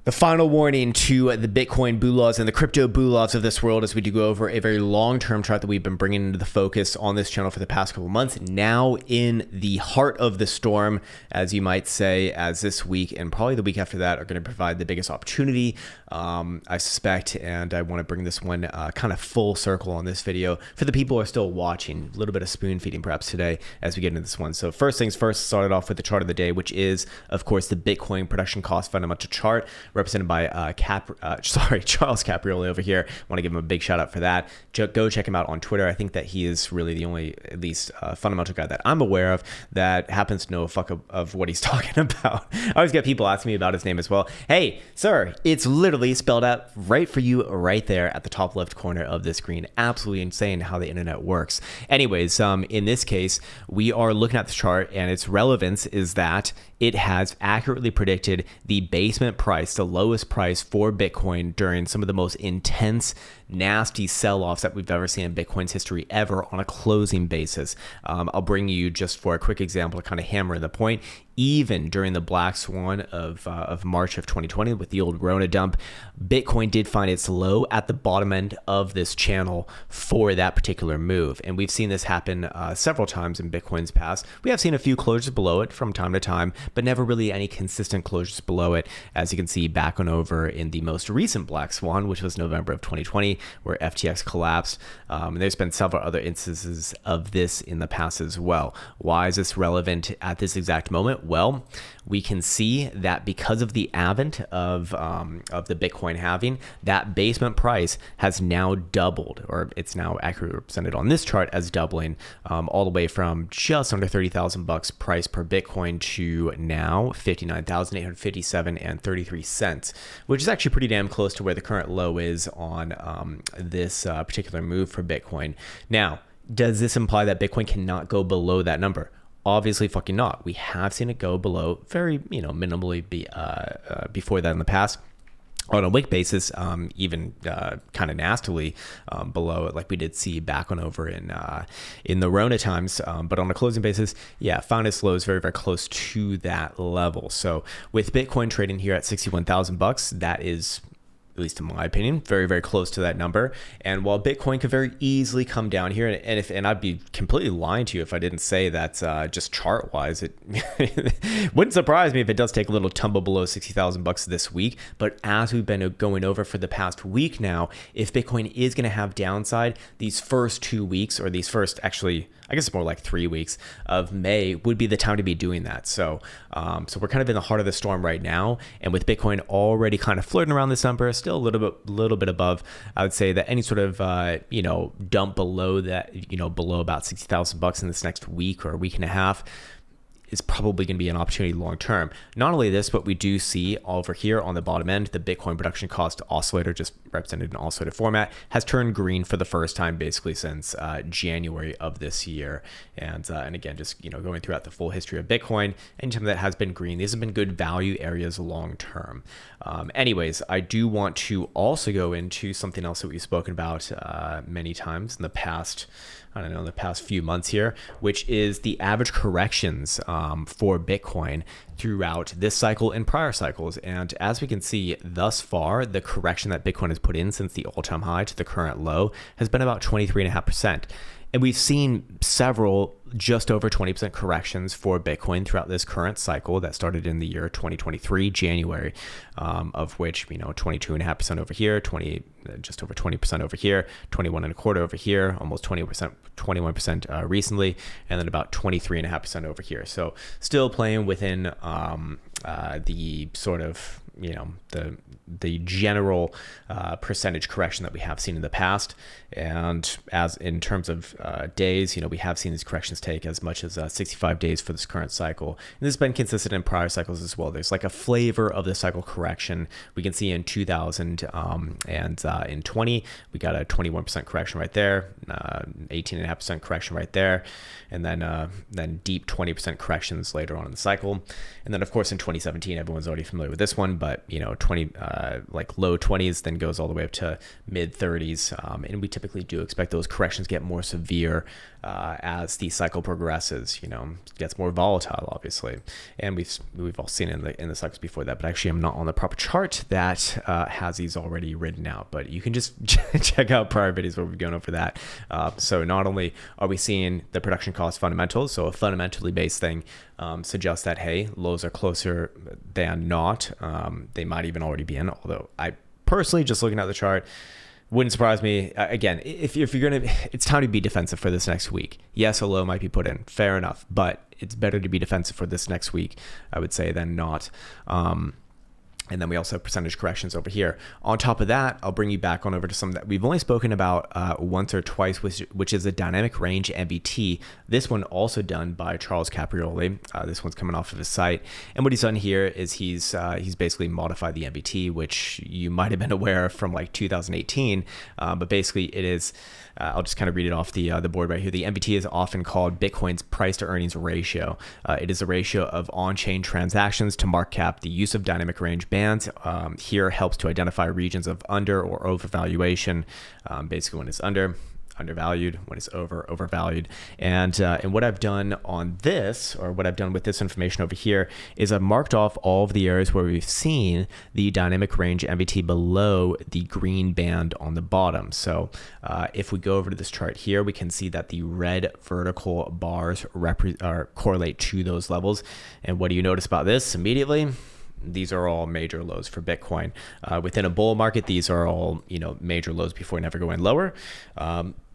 The final warning to the Bitcoin boulas and the crypto boulas of this world as we do go over a very long-term chart that we've been bringing into the focus on this channel for the past couple months. Now in the heart of the storm, as you might say, as this week and probably the week after that are going to provide the biggest opportunity, I suspect, and I want to bring this one kind of full circle on this video for the people who are still watching. A little bit of spoon feeding perhaps today as we get into this one. So first things first, started off with the chart of the day, which is, of course, the Bitcoin production cost fundamental chart, represented by Charles Caprioli over here. Want to give him a big shout out for that. Go check him out on Twitter. I think that he is really the only, at least fundamental guy that I'm aware of that happens to know a fuck of what he's talking about. I always get people asking me about his name as well. Hey, sir, it's literally spelled out right for you right there at the top left corner of the screen. Absolutely insane how the internet works. Anyways, in this case, we are looking at the chart, and its relevance is that it has accurately predicted the basement price, the lowest price for Bitcoin during some of the most intense, nasty sell-offs that we've ever seen in Bitcoin's history ever on a closing basis. I'll bring you just for a quick example to kind of hammer the point. Even during the black swan of March of 2020 with the old Rona dump, Bitcoin did find its low at the bottom end of this channel for that particular move. And we've seen this happen several times in Bitcoin's past. We have seen a few closures below it from time to time, but never really any consistent closures below it, as you can see back on over in the most recent black swan, which was November of 2020, where FTX collapsed. And there's been several other instances of this in the past as well. Why is this relevant at this exact moment? Well, we can see that because of the advent of the Bitcoin halving, that basement price has now doubled, or it's now accurately represented on this chart as doubling, all the way from just under 30,000 bucks price per Bitcoin to now 59,857 and 33 cents, which is actually pretty damn close to where the current low is on this particular move for Bitcoin. Now, does this imply that Bitcoin cannot go below that number? Obviously fucking not. We have seen it go below very, minimally before that in the past. On a wick basis, even kind of nastily below it, like we did see back on over in the Rona times. But on a closing basis, yeah, found its lows very, very close to that level. So with Bitcoin trading here at 61,000 bucks, that is, at least in my opinion, very, very close to that number. And while Bitcoin could very easily come down here, and I'd be completely lying to you if I didn't say that just chart wise, it wouldn't surprise me if it does take a little tumble below 60,000 bucks this week. But as we've been going over for the past week now, if Bitcoin is going to have downside, these first 2 weeks, or these first, actually, I guess it's more like 3 weeks of May would be the time to be doing that. So we're kind of in the heart of the storm right now. And with Bitcoin already kind of flirting around this number, still a little bit above, I would say that any sort of, dump below that, below about 60,000 bucks in this next week or a week and a half is probably going to be an opportunity long term. Not only this, but we do see over here on the bottom end, the Bitcoin production cost oscillator, just represented in oscillator format, has turned green for the first time basically since January of this year. And again, just going throughout the full history of Bitcoin, anytime that has been green, these have been good value areas long term. Anyways, I do want to also go into something else that we've spoken about many times in the past, the past few months here, which is the average corrections for Bitcoin throughout this cycle and prior cycles. And as we can see thus far, the correction that Bitcoin has put in since the all-time high to the current low has been about 23.5%. And we've seen several just over 20% corrections for Bitcoin throughout this current cycle that started in the year 2023, January, of which, 22.5% over here, just over 20% over here, 21.25% over here, almost 21% recently, and then about 23.5% over here. So still playing within the sort of, the general percentage correction that we have seen in the past. And as in terms of days, we have seen these corrections take as much as 65 days for this current cycle. And this has been consistent in prior cycles as well. There's like a flavor of the cycle correction. We can see in 2000 and in 20, we got a 21% correction right there, 18.5% correction right there, and then deep 20% corrections later on in the cycle. And then of course in 2017, everyone's already familiar with this one, but 20 like low 20s, then goes all the way up to mid 30s, and we typically do expect those corrections get more severe as the cycle progresses, gets more volatile, obviously. And we've all seen it in the cycles before that, but actually I'm not on the proper chart that has these already written out, but you can just check out prior videos where we've gone over that. So not only are we seeing the production cost fundamentals, so a fundamentally based thing suggests that, hey, lows are closer than not. They might even already be in, although I personally, just looking at the chart, wouldn't surprise me. Again, if you're going to, it's time to be defensive for this next week. Yes, a low might be put in, fair enough, but it's better to be defensive for this next week, I would say, than not. And then we also have percentage corrections over here. On top of that, I'll bring you back on over to some that we've only spoken about once or twice, which is a dynamic range MBT. This one also done by Charles Caprioli. This one's coming off of his site. And what he's done here is he's basically modified the MBT, which you might have been aware of from like 2018. But basically it is, I'll just kind of read it off the board right here. The MBT is often called Bitcoin's price to earnings ratio. It is a ratio of on-chain transactions to market cap. The use of dynamic range bands here helps to identify regions of under or overvaluation. Basically, when it's undervalued, when it's overvalued. And what I've done on this, or what I've done with this information over here, is I've marked off all of the areas where we've seen the dynamic range MBT below the green band on the bottom. So if we go over to this chart here, we can see that the red vertical bars correlate to those levels. And what do you notice about this immediately? These are all major lows for Bitcoin. Within a bull market, these are all major lows before never going lower.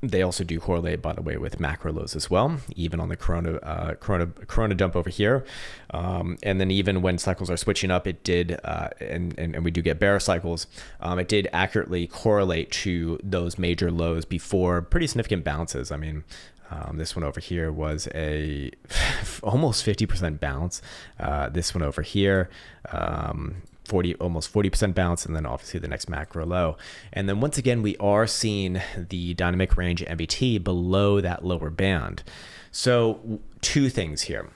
They also do correlate, by the way, with macro lows as well, even on the Corona dump over here. And then even when cycles are switching up, it did, and we do get bear cycles, it did accurately correlate to those major lows before pretty significant bounces. I mean, this one over here was a almost 50% bounce. This one over here, almost 40% bounce, and then obviously the next macro low. And then once again, we are seeing the dynamic range MBT below that lower band. So two things here.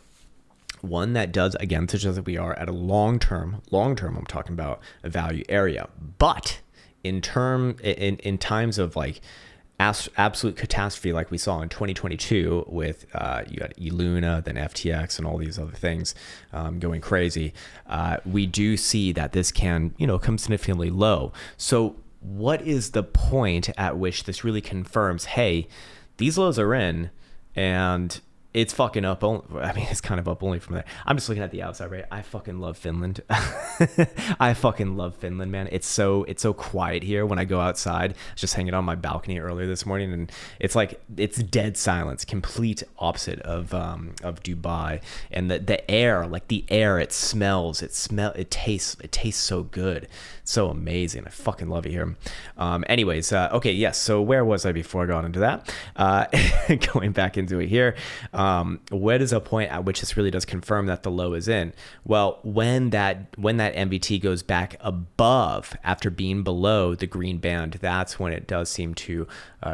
One, that does again suggest that we are at a long-term, I'm talking about a value area. But in times of like absolute catastrophe like we saw in 2022 with you got Luna, then FTX, and all these other things going crazy, we do see that this can come significantly low. So what is the point at which this really confirms, hey, these lows are in and it's fucking up. I mean, it's kind of up only from there. I'm just looking at the outside, right? I fucking love Finland. I fucking love Finland, man. It's so quiet here when I go outside. I was just hanging on my balcony earlier this morning, and it's like it's dead silence, complete opposite of Dubai. And the air, like the air, it tastes so good, so amazing. I fucking love it here. Anyways, okay, yes. So where was I before I got into that? Going back into it here. What is a point at which this really does confirm that the low is in? Well, when that MBT goes back above after being below the green band, that's when it does seem to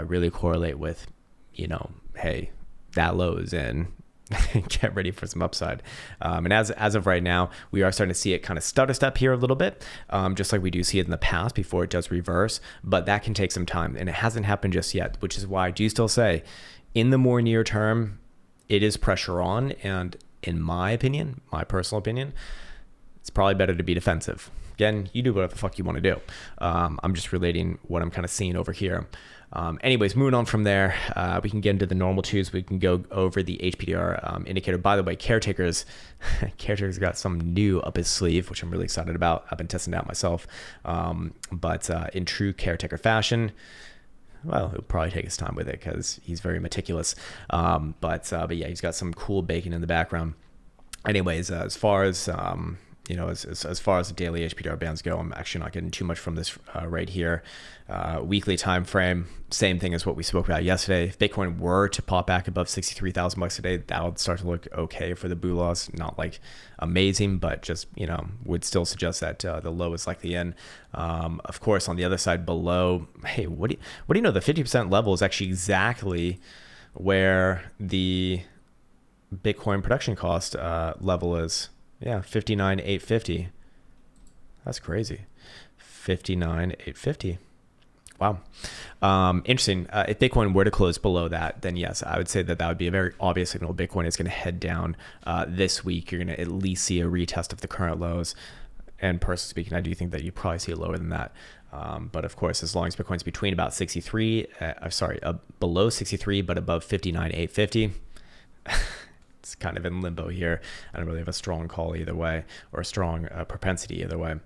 really correlate with, hey, that low is in. Get ready for some upside. And as of right now, we are starting to see it kind of stutter step here a little bit, just like we do see it in the past before it does reverse. But that can take some time, and it hasn't happened just yet, which is why I do still say, in the more near term, it is pressure on, and in my opinion, my personal opinion, it's probably better to be defensive. Again, you do whatever the fuck you want to do. I'm just relating what I'm kind of seeing over here. Anyways, moving on from there, we can get into the normal twos. We can go over the HPDR indicator. By the way, Caretaker's got some new up his sleeve, which I'm really excited about. I've been testing it out myself. But in true Caretaker fashion, well, he'll probably take his time with it because he's very meticulous. But yeah, he's got some cool bacon in the background. Anyways, as far as as far as the daily HPDR bands go, I'm actually not getting too much from this right here. Weekly time frame, same thing as what we spoke about yesterday. If Bitcoin were to pop back above $63,000 today, that would start to look okay for the BULAs. Not like amazing, but just would still suggest that the low is likely in. Of course, on the other side below, hey, what do you know? The 50% level is actually exactly where the Bitcoin production cost level is. Yeah, 59,850. That's crazy. 59,850 Wow. Interesting. If Bitcoin were to close below that, then yes, I would say that that would be a very obvious signal. Bitcoin is going to head down this week. You're going to at least see a retest of the current lows. And personally speaking, I do think that you probably see it lower than that. But of course, as long as Bitcoin's between about 63, below 63, but above 59,850, it's kind of in limbo here. I don't really have a strong call either way, or a strong propensity either way.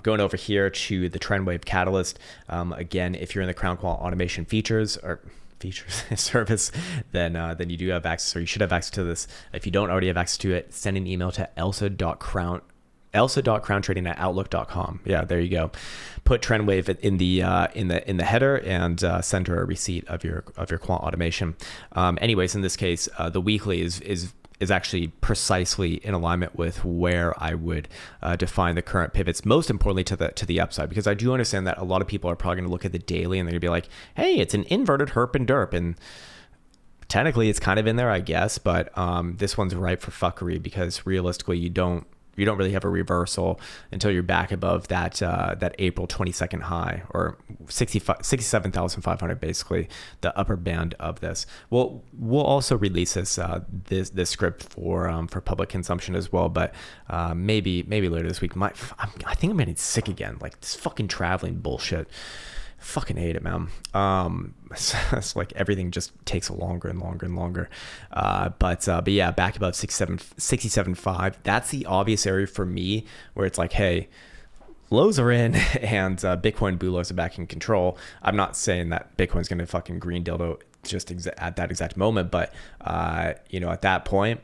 Going over here to the trend wave catalyst. Again, if you're in the Krown Quant automation features service, then you do have access, or you should have access to this. If you don't already have access to it, send an email to elsa.crowntrading@outlook.com. Yeah, there you go. Put trend wave in the header and send her a receipt of your quant automation. Anyways, in this case, the weekly is actually precisely in alignment with where I would define the current pivots. Most importantly, to the upside, because I do understand that a lot of people are probably going to look at the daily and they're going to be like, "Hey, it's an inverted herp and derp," and technically it's kind of in there, I guess, but this one's ripe for fuckery because realistically, you don't really have a reversal until you're back above that April 22nd high, or 67,500, basically the upper band of this. We'll also release this script for public consumption as well, but maybe later this week. I think I'm getting sick again, like this fucking traveling bullshit. Fucking hate it, man. It's like everything just takes longer and longer and longer. But yeah, back above 67.5. That's the obvious area for me where it's like, hey, lows are in and Bitcoin bulos are back in control. I'm not saying that Bitcoin's going to fucking green dildo just at that exact moment, but at that point,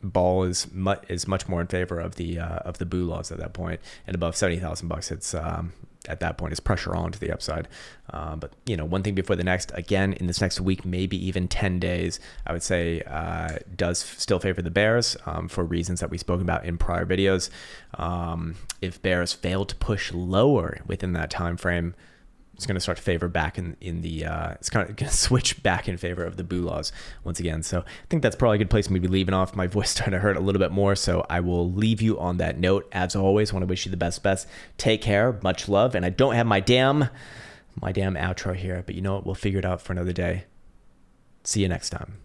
ball is much more in favor of the bulos at that point, and above $70,000, it's at that point is pressure on to the upside. But one thing before the next, again, in this next week, maybe even 10 days, I would say does still favor the bears for reasons that we've spoken about in prior videos. If bears fail to push lower within that time frame, it's going to start to favor back it's kind of going to switch back in favor of the bulos once again. So I think that's probably a good place for me to be leaving off. My voice starting to hurt a little bit more, so I will leave you on that note. As always, I want to wish you the best. Take care, much love, and I don't have my damn outro here, but you know what? We'll figure it out for another day. See you next time.